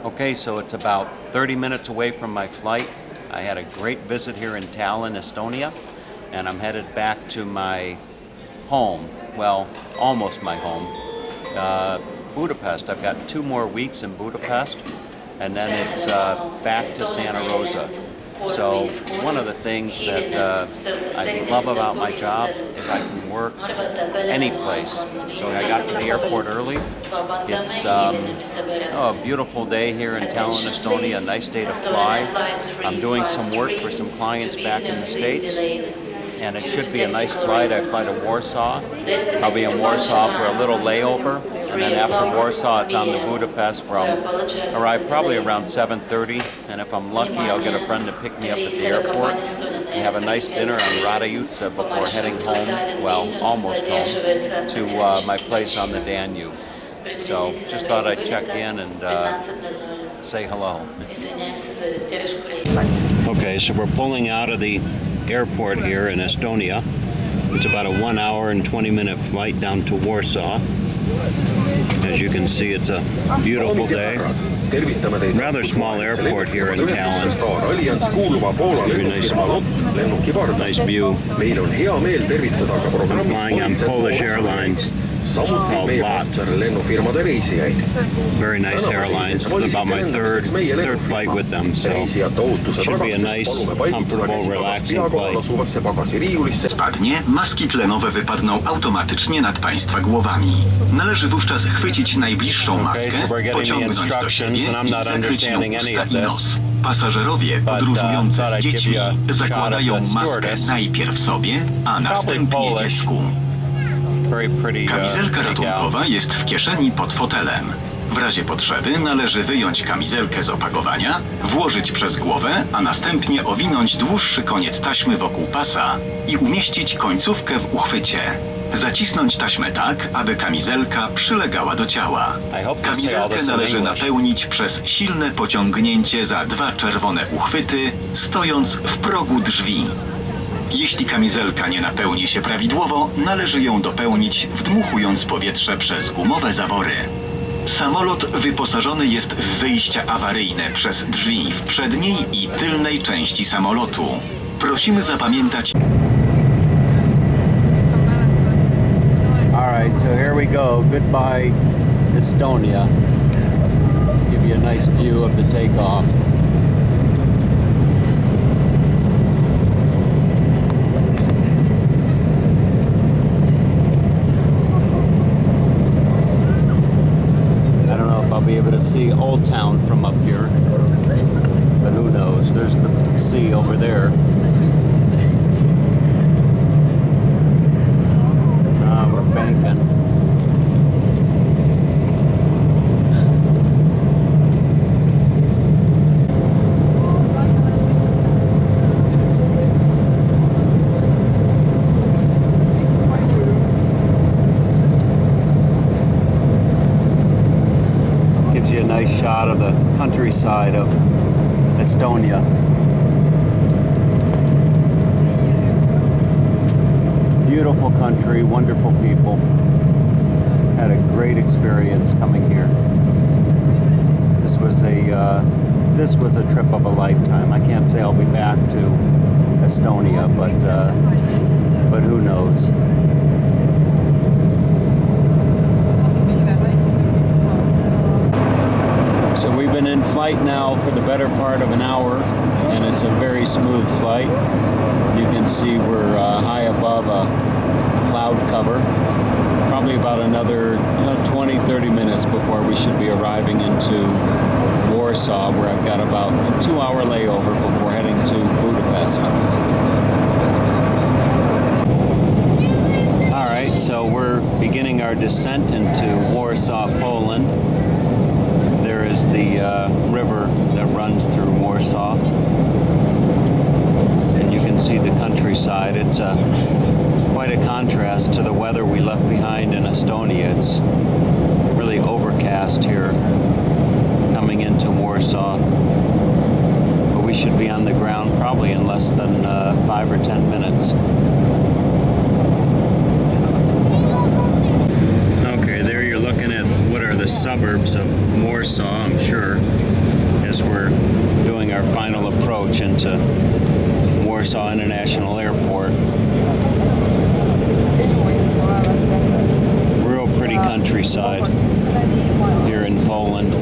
Okay, so it's about 30 minutes away from my flight. I had a great visit here in Tallinn, Estonia, and I'm headed back to my home. Well, almost my home, Budapest. I've got 2 more weeks in Budapest, and then it's back to Santa Rosa. So one of the things that I love about my job is I can work any place. So I got to the airport early. It's a beautiful day here in Tallinn, Estonia, a nice day to fly. I'm doing some work for some clients back in the States, and it should be a nice flight. I fly to Warsaw. I'll be in Warsaw for a little layover, and then after Warsaw it's on to Budapest, where I'll arrive probably around 7:30, and if I'm lucky I'll get a friend to pick me up at the airport and have a nice dinner on Radajuca before heading home, well, almost home, to my place on the Danube. So just thought I'd check in and say hello. Okay, so we're pulling out of the airport here in Estonia. It's about a 1 hour and 20-minute flight down to Warsaw. As you can see, it's a beautiful day. Rather small airport here in Tallinn. Very nice view. I'm flying on Polish Airlines called LOT. Very nice airlines. This is about my third flight with them, so it should be a nice, comfortable, relaxing flight. Spadnie, maski tlenowe wypadną automatycznie nad Państwa głowami. Należy wówczas chwycić najbliższą maskę, pociągnąć do siebie i zakryć nią usta i nos. Pasażerowie podróżujący z dziećmi zakładają maskę najpierw sobie, a następnie dziecku. Kamizelka ratunkowa jest w kieszeni pod fotelem. W razie potrzeby należy wyjąć kamizelkę z opakowania, włożyć przez głowę, a następnie owinąć dłuższy koniec taśmy wokół pasa i umieścić końcówkę w uchwycie. Zacisnąć taśmę tak, aby kamizelka przylegała do ciała. Kamizelkę należy napełnić przez silne pociągnięcie za 2 czerwone uchwyty, stojąc w progu drzwi. Jeśli kamizelka nie napełni się prawidłowo, należy ją dopełnić, wdmuchując powietrze przez gumowe zawory. Samolot wyposażony jest w wyjścia awaryjne przez drzwi w przedniej i tylnej części samolotu. Prosimy zapamiętać. Alright, so here we go. Goodbye, Estonia. Give you a nice view of the takeoff. Be able to see Old Town from up here, but who knows? There's the sea over there. We're banking. Nice shot of the countryside of Estonia. Beautiful country, wonderful people. Had a great experience coming here. This was a trip of a lifetime. I can't say I'll be back to Estonia, but who knows? So we've been in flight now for the better part of an hour, and it's a very smooth flight. You can see we're high above a cloud cover. Probably about another 20-30 minutes before we should be arriving into Warsaw, where I've got about a 2-hour layover before heading to Budapest. Alright, so we're beginning our descent into Warsaw, Poland. There is the river that runs through Warsaw, and you can see the countryside. It's quite a contrast to the weather we left behind in Estonia. It's really overcast here coming into Warsaw, but we should be on the ground probably in less than 5 or 10 minutes. Okay, there you're looking at what are the suburbs of Warsaw, I'm sure. as we're doing our final approach into Warsaw International Airport. Real pretty countryside here in Poland.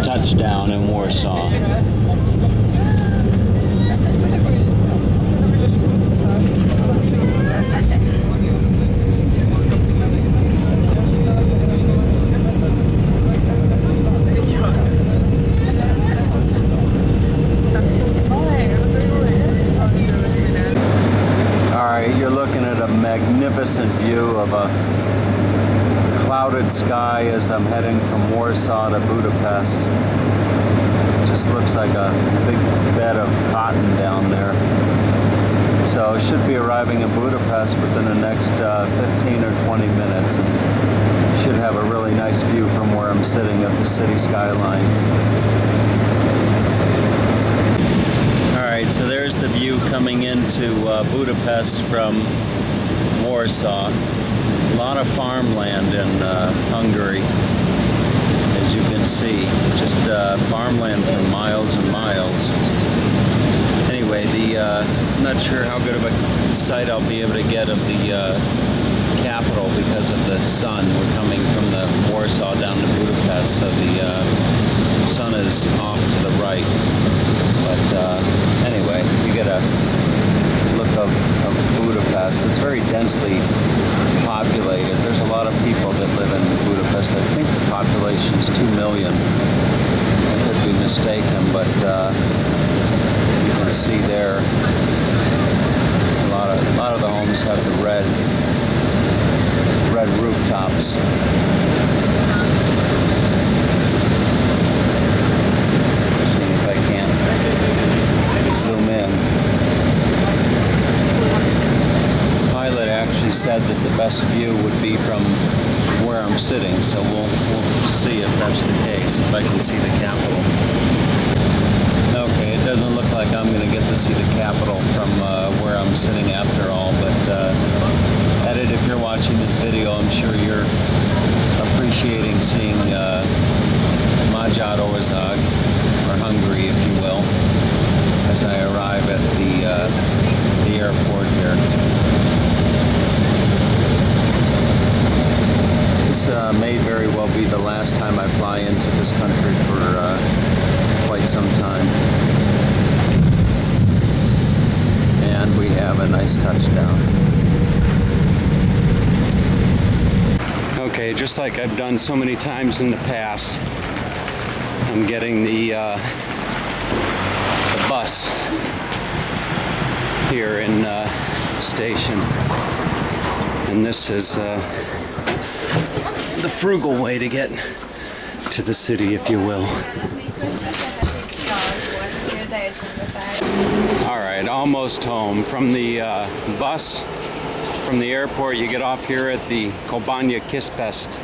Touchdown in Warsaw. Alright, you're looking at a magnificent view of a clouded sky as I'm heading from Warsaw to Budapest. Just looks like a big bed of cotton down there. So I should be arriving in Budapest within the next 15 or 20 minutes, and should have a really nice view from where I'm sitting of the city skyline. Alright, so there's the view coming into Budapest from Warsaw. A lot of farmland in Hungary, as you can see, just farmland for miles and miles. Anyway, I'm not sure how good of a sight I'll be able to get of the capital because of the sun. We're coming from the Warsaw down to Budapest, so the sun is off to the right. But anyway, you get a look of Budapest. It's very densely populated. There's a lot of people that live in Budapest. I think the population is 2 million. I could be mistaken, but you can see there a lot of the homes have the red rooftops. See if I can zoom in. Pilot actually said that the best view would be from where I'm sitting, so we'll see if that's the case, if I can see the capital. Okay, it doesn't look like I'm going to get to see the capital from where I'm sitting after all, but Edit, if you're watching this video, I'm sure you're appreciating seeing Magyarország, or Hungary, if you will, as I arrive at the airport here. This may very well be the last time I fly into this country for quite some time. And we have a nice touchdown. Okay, just like I've done so many times in the past, I'm getting the bus here in the station. And this is the frugal way to get to the city, if you will. Alright, almost home. From the bus from the airport, you get off here at the Kobania Kispest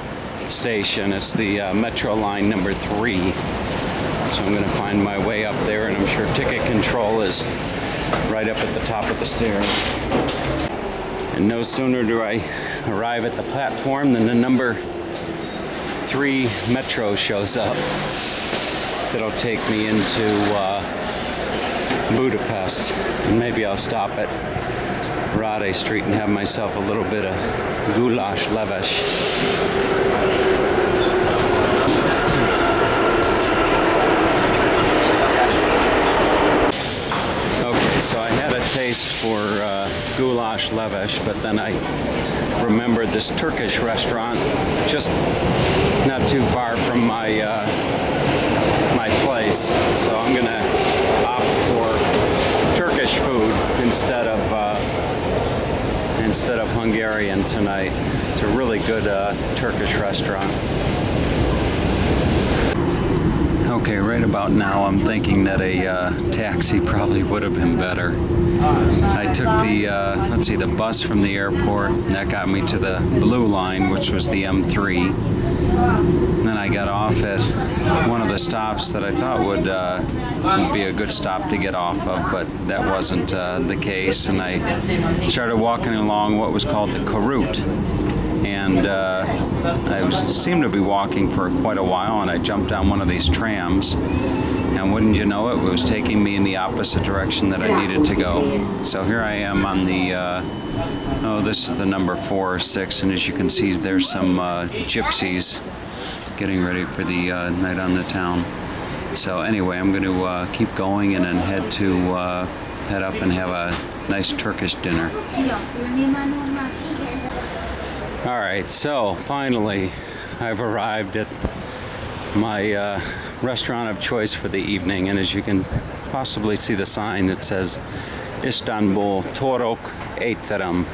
station. It's the metro line number 3. So I'm going to find my way up there, and I'm sure ticket control is right up at the top of the stairs. And no sooner do I arrive at the platform than the number 3 metro shows up. That'll take me into Budapest. And maybe I'll stop at Rade Street and have myself a little bit of goulash levash. Okay, so I had a taste for goulash levash, but then I remembered this Turkish restaurant just not too far from my my place, so I'm gonna opt for Turkish food instead of Hungarian tonight. It's a really good Turkish restaurant. Okay, right about now I'm thinking that a taxi probably would have been better. I took the, let's see, the bus from the airport, and that got me to the blue line, which was the M3. And then I got off at one of the stops that I thought would be a good stop to get off of, but that wasn't the case. And I started walking along what was called the Karut. And seemed to be walking for quite a while, and I jumped on one of these trams, and wouldn't you know it, was taking me in the opposite direction that I needed to go. So here I am on the, this is the number 4 or 6, and as you can see, there's some gypsies getting ready for the night on the town. So anyway, I'm going to keep going and then head up and have a nice Turkish dinner. Alright, so finally I've arrived at my restaurant of choice for the evening, and as you can possibly see the sign, it says Istanbul Torok Eğitim,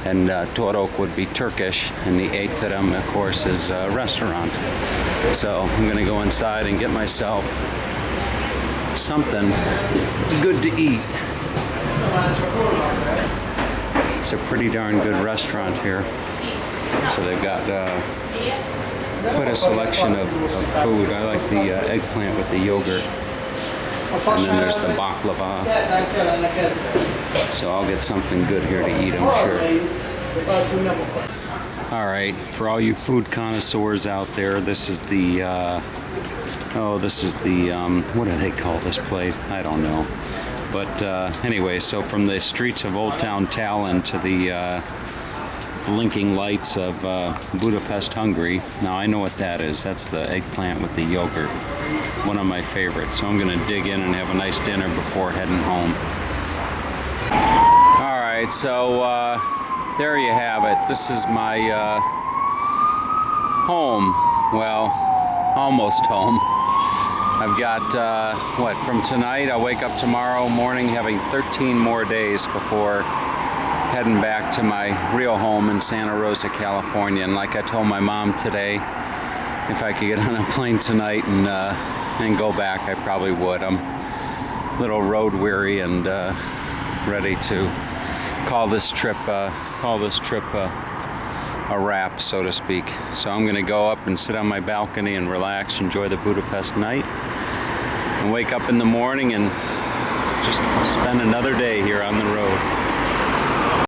and Torok would be Turkish, and the Eğitim, of course, is a restaurant. So I'm going to go inside and get myself something good to eat. It's a pretty darn good restaurant here. So they've got quite a selection of food. I like the eggplant with the yogurt. And then there's the baklava. So I'll get something good here to eat, I'm sure. Alright, for all you food connoisseurs out there, this is the, what do they call this place? I don't know. But anyway, so from the streets of Old Town Tallinn to the blinking lights of Budapest, Hungary. Now I know what that is. That's the eggplant with the yogurt. One of my favorites. So I'm going to dig in and have a nice dinner before heading home. Alright, so there you have it. This is my home. Well, almost home. I've got, from tonight, I'll wake up tomorrow morning having 13 more days before heading back to my real home in Santa Rosa, California. And like I told my mom today, if I could get on a plane tonight and go back, I probably would. I'm a little road weary and ready to call this trip a wrap, so to speak. So I'm going to go up and sit on my balcony and relax, enjoy the Budapest night, and wake up in the morning and just spend another day here on the road.